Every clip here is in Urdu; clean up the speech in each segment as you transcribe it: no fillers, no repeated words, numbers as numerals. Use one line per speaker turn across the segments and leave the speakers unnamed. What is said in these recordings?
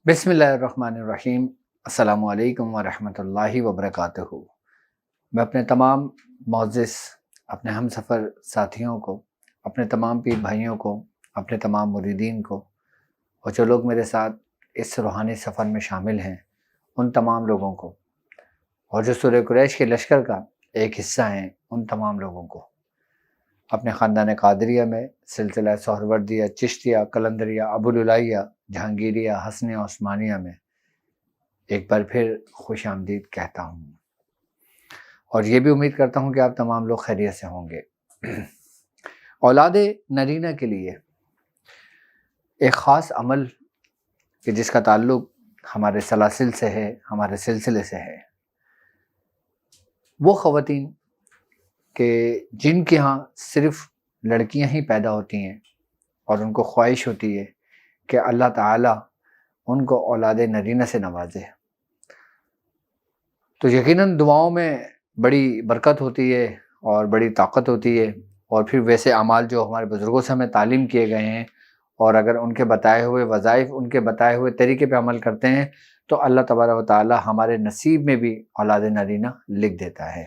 بسم اللہ الرحمن الرحیم۔ السلام علیکم ورحمۃ اللہ وبرکاتہ۔ میں اپنے تمام معزز اپنے ہم سفر ساتھیوں کو، اپنے تمام پیر بھائیوں کو، اپنے تمام مریدین کو اور جو لوگ میرے ساتھ اس روحانی سفر میں شامل ہیں ان تمام لوگوں کو، اور جو سورہ قریش کے لشکر کا ایک حصہ ہیں ان تمام لوگوں کو، اپنے خاندان قادریہ میں سلسلہ سہروردیہ، چشتیہ، قلندریہ، ابوالعلیہ، جہانگیریہ، حسنیہ، عثمانیہ میں ایک بار پھر خوش آمدید کہتا ہوں، اور یہ بھی امید کرتا ہوں کہ آپ تمام لوگ خیریت سے ہوں گے۔ اولاد نرینہ کے لیے ایک خاص عمل کہ جس کا تعلق ہمارے سلاسل سے ہے، ہمارے سلسلے سے ہے، وہ خواتین کہ جن کے ہاں صرف لڑکیاں ہی پیدا ہوتی ہیں اور ان کو خواہش ہوتی ہے کہ اللہ تعالیٰ ان کو اولاد نرینہ سے نوازے، تو یقیناً دعاؤں میں بڑی برکت ہوتی ہے اور بڑی طاقت ہوتی ہے، اور پھر ویسے اعمال جو ہمارے بزرگوں سے ہمیں تعلیم کیے گئے ہیں اور اگر ان کے بتائے ہوئے وظائف، ان کے بتائے ہوئے طریقے پہ عمل کرتے ہیں تو اللہ تبارک و تعالیٰ ہمارے نصیب میں بھی اولاد نرینہ لکھ دیتا ہے۔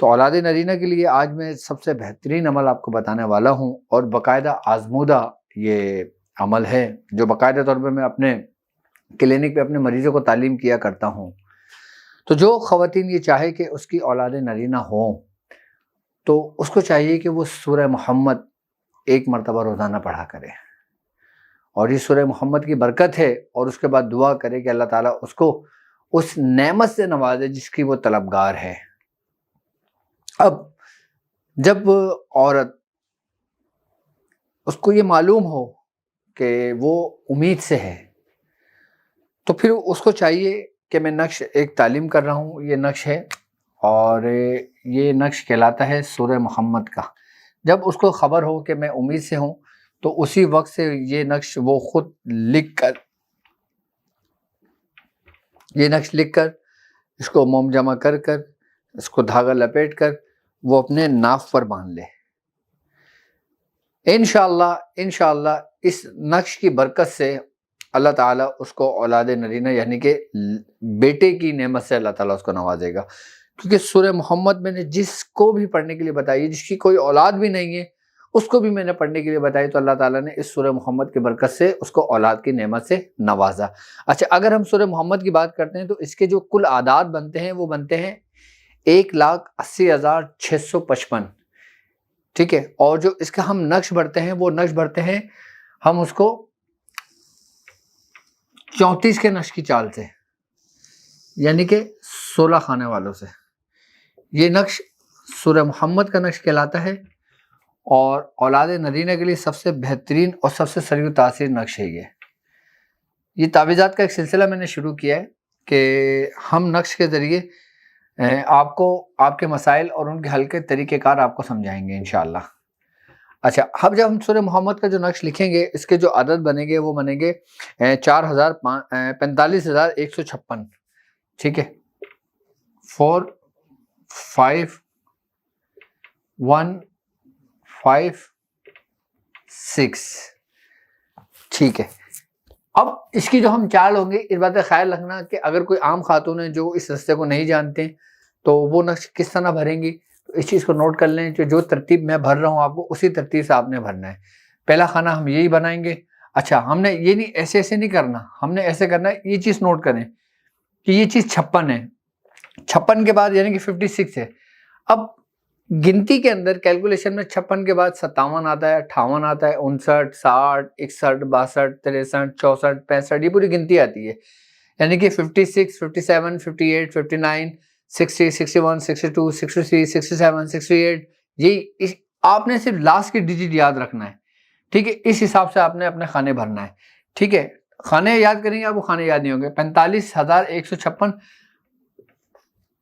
تو اولاد نرینہ کے لیے آج میں سب سے بہترین عمل آپ کو بتانے والا ہوں، اور باقاعدہ آزمودہ یہ عمل ہے جو باقاعدہ طور پر میں اپنے کلینک پہ اپنے مریضوں کو تعلیم کیا کرتا ہوں۔ تو جو خواتین یہ چاہے کہ اس کی اولاد نرینہ ہوں تو اس کو چاہیے کہ وہ سورہ محمد ایک مرتبہ روزانہ پڑھا کرے، اور یہ سورہ محمد کی برکت ہے، اور اس کے بعد دعا کرے کہ اللہ تعالیٰ اس کو اس نعمت سے نوازے جس کی وہ طلبگار ہے۔ اب جب عورت اس کو یہ معلوم ہو کہ وہ امید سے ہے تو پھر اس کو چاہیے کہ میں نقش ایک تعلیم کر رہا ہوں، یہ نقش ہے اور یہ نقش کہلاتا ہے سورہ محمد کا۔ جب اس کو خبر ہو کہ میں امید سے ہوں تو اسی وقت سے یہ نقش وہ خود لکھ کر اس کو موم جمع کر اس کو دھاگا لپیٹ کر وہ اپنے ناف پر باندھ لے۔ انشاءاللہ اس نقش کی برکت سے اللہ تعالیٰ اس کو اولاد نرینہ یعنی کہ بیٹے کی نعمت سے اللہ تعالیٰ اس کو نوازے گا، کیونکہ سورہ محمد میں نے جس کو بھی پڑھنے کے لیے بتائی ہے، جس کی کوئی اولاد بھی نہیں ہے اس کو بھی میں نے پڑھنے کے لیے بتائی، تو اللہ تعالیٰ نے اس سورہ محمد کی برکت سے اس کو اولاد کی نعمت سے نوازا۔ اچھا، اگر ہم سورہ محمد کی بات کرتے ہیں تو اس کے جو کل اعداد بنتے ہیں وہ بنتے ہیں 1,80,655، ٹھیک ہے، اور جو اس کا ہم نقش بڑھتے ہیں وہ نقش بڑھتے ہیں ہم اس کو 34 کے نقش کی چال سے، یعنی کہ 16 خانے والوں سے۔ یہ نقش سورہ محمد کا نقش کہلاتا ہے، اور اولاد نرینہ کے لیے سب سے بہترین اور سب سے سریع تاثیر نقش ہے یہ تعویذات کا ایک سلسلہ میں نے شروع کیا ہے کہ ہم نقش کے ذریعے آپ کو آپ کے مسائل اور ان کے حل کے طریقہ کار آپ کو سمجھائیں گے انشاءاللہ۔ اچھا، اب جب ہم سورہ محمد کا جو نقش لکھیں گے اس کے جو عدد بنیں گے وہ بنیں گے 45,156، ٹھیک ہے، 4 5 1 5 6، ٹھیک ہے۔ اب اس کی جو ہم چال ہوں گے، اس بات کا خیال رکھنا کہ اگر کوئی عام خاتون ہے جو اس رستے کو نہیں جانتے تو وہ نقش کس طرح بھریں گی، تو اس چیز کو نوٹ کر لیں کہ جو ترتیب میں بھر رہا ہوں آپ کو اسی ترتیب سے آپ نے بھرنا ہے۔ پہلا خانہ ہم یہی بنائیں گے۔ اچھا، ہم نے یہ نہیں ایسے نہیں کرنا، ہم نے ایسے کرنا ہے، یہ چیز نوٹ کریں کہ یہ چیز 56 ہے، 56 کے بعد یعنی کہ 56 ہے۔ اب گنتی کے اندر کیلکولیشن میں 56 کے بعد 57 آتا ہے، 58 آتا ہے، 59 60 61 62 63 64 65، یہ پوری گنتی آتی ہے، یعنی کہ 56 57 58 59 60 61 62 63 67 68، یہ آپ نے صرف لاسٹ کی ڈیجٹ یاد رکھنا ہے، ٹھیک ہے، اس حساب سے آپ نے اپنے خانے بھرنا ہے، ٹھیک ہے۔ خانے یاد کریں گے آپ کو خانے یاد نہیں ہوں گے۔ 45,156،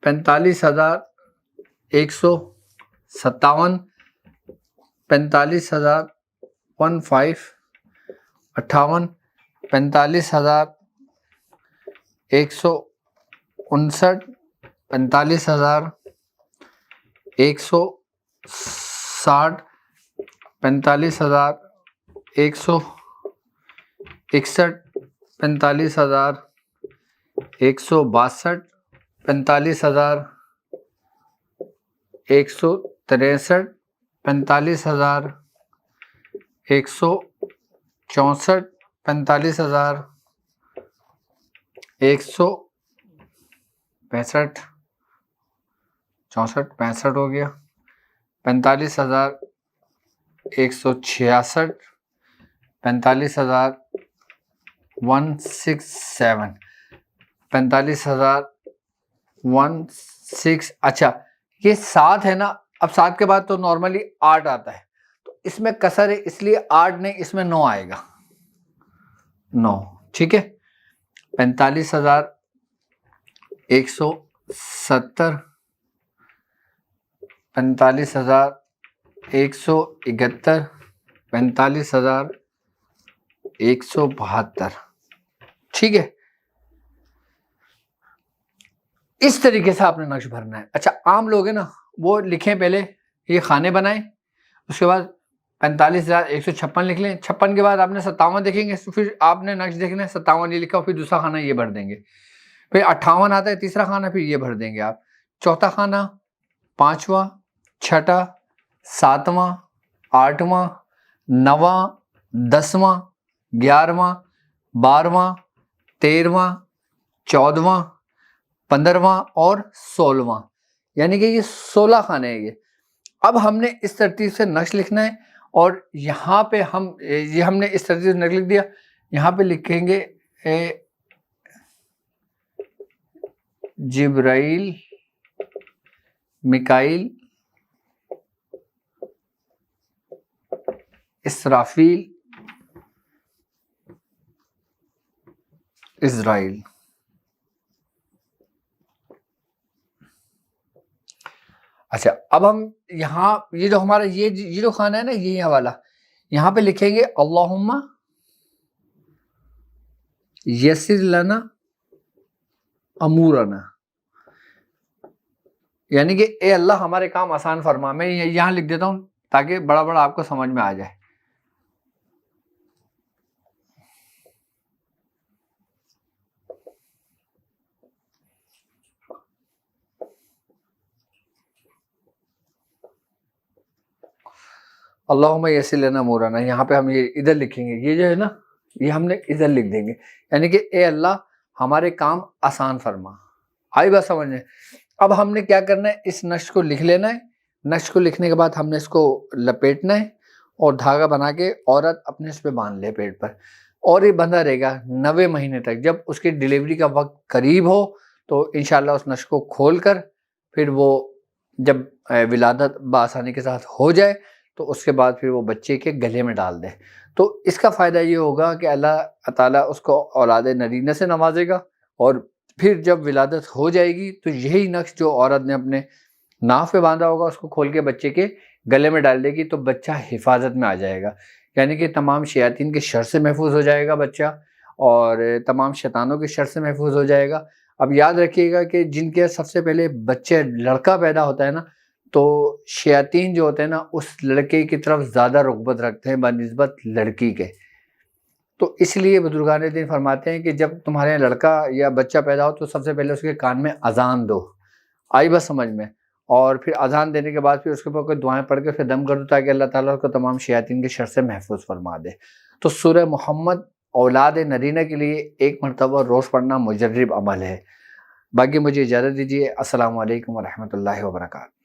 45,157، 45,015، 58، 45,159، 45,160، 45,161، 45,162, 45,163, 45,164, 45,165, 64 ہو گیا، 45,166، 45,167، 45,167۔ اچھا یہ 7 ہے نا، اب 7 کے بعد تو نارملی 8 آتا ہے، تو اس میں کسر ہے اس لیے 8 نہیں، اس میں 9 آئے گا، 9، ٹھیک ہے۔ 45,170، 45,171، 45,172، ٹھیک ہے۔ اس طریقے سے آپ نے نقش بھرنا ہے۔ اچھا عام لوگ ہیں نا، وہ لکھیں پہلے یہ خانے بنائیں، اس کے بعد 45,156 لکھ لیں، 56 کے بعد آپ نے 57 دیکھیں گے، پھر آپ نے نقش دیکھنا ہے 57 یہ لکھا، پھر دوسرا خانہ یہ بھر دیں گے، پھر 58 آتا ہے تیسرا خانہ، پھر یہ بھر دیں گے آپ، چوتھا خانہ، پانچواں، چھٹا، ساتواں، آٹھواں، نواں، 10واں، 11واں، 12واں، 13واں، 14واں، 15واں اور 16واں، یعنی کہ یہ 16 خانے ہیں یہ۔ اب ہم نے اس ترتیب سے نقش لکھنا ہے، اور یہاں پہ ہم نے اس ترتیب سے نقش لکھ دیا، یہاں پہ لکھیں گے جبرائیل، میکائیل، اسرافیل، اسرائیل۔ اچھا اب ہم یہاں یہ جو ہمارا یہ جو خانہ ہے نا، یہ حوالہ، یہاں پہ لکھیں گے اللہم یسر لنا امورنا، یعنی کہ اے اللہ ہمارے کام آسان فرما۔ میں یہاں لکھ دیتا ہوں تاکہ بڑا بڑا آپ کو سمجھ میں آ جائے۔ اللہم یسر لنا امورنا، یہاں پہ ہم یہ ادھر لکھیں گے، یہ جو ہے نا یہ ہم نے ادھر لکھ دیں گے، یعنی کہ اے اللہ ہمارے کام آسان فرما۔ آئی بات سمجھنے؟ اب ہم نے کیا کرنا ہے، اس نقش کو لکھ لینا ہے، نقش کو لکھنے کے بعد ہم نے اس کو لپیٹنا ہے، اور دھاگا بنا کے عورت اپنے اس پہ باندھ لے پیٹ پر، اور یہ بندھا رہے گا 90 مہینے تک۔ جب اس کی ڈیلیوری کا وقت قریب ہو تو انشاءاللہ اس نقش کو کھول کر پھر وہ جب ولادت بآسانی کے ساتھ ہو جائے تو اس کے بعد پھر وہ بچے کے گلے میں ڈال دے، تو اس کا فائدہ یہ ہوگا کہ اللہ تعالیٰ اس کو اولاد نرینہ سے نوازے گا، اور پھر جب ولادت ہو جائے گی تو یہی نقش جو عورت نے اپنے ناف پہ باندھا ہوگا اس کو کھول کے بچے کے گلے میں ڈال دے گی، تو بچہ حفاظت میں آ جائے گا، یعنی کہ تمام شیاطین کے شر سے محفوظ ہو جائے گا بچہ، اور تمام شیطانوں کے شر سے محفوظ ہو جائے گا۔ اب یاد رکھیے گا کہ جن کے سب سے پہلے بچے لڑکا پیدا ہوتا ہے نا، تو شیاطین جو ہوتے ہیں نا اس لڑکے کی طرف زیادہ رغبت رکھتے ہیں بنسبت لڑکی کے، تو اس لیے بزرگان دین فرماتے ہیں کہ جب تمہارے یہاں لڑکا یا بچہ پیدا ہو تو سب سے پہلے اس کے کان میں اذان دو۔ آئی بس سمجھ میں؟ اور پھر اذان دینے کے بعد پھر اس کے اوپر کوئی دعائیں پڑھ کے پھر دم کر دو تاکہ اللہ تعالیٰ کو تمام شیاطین کے شر سے محفوظ فرما دے۔ تو سورہ محمد اولاد نرینہ کے لیے ایک مرتبہ روز پڑھنا مجرب عمل ہے۔ باقی مجھے اجازت دیجیے، السلام علیکم ورحمۃ اللہ وبرکاتہ۔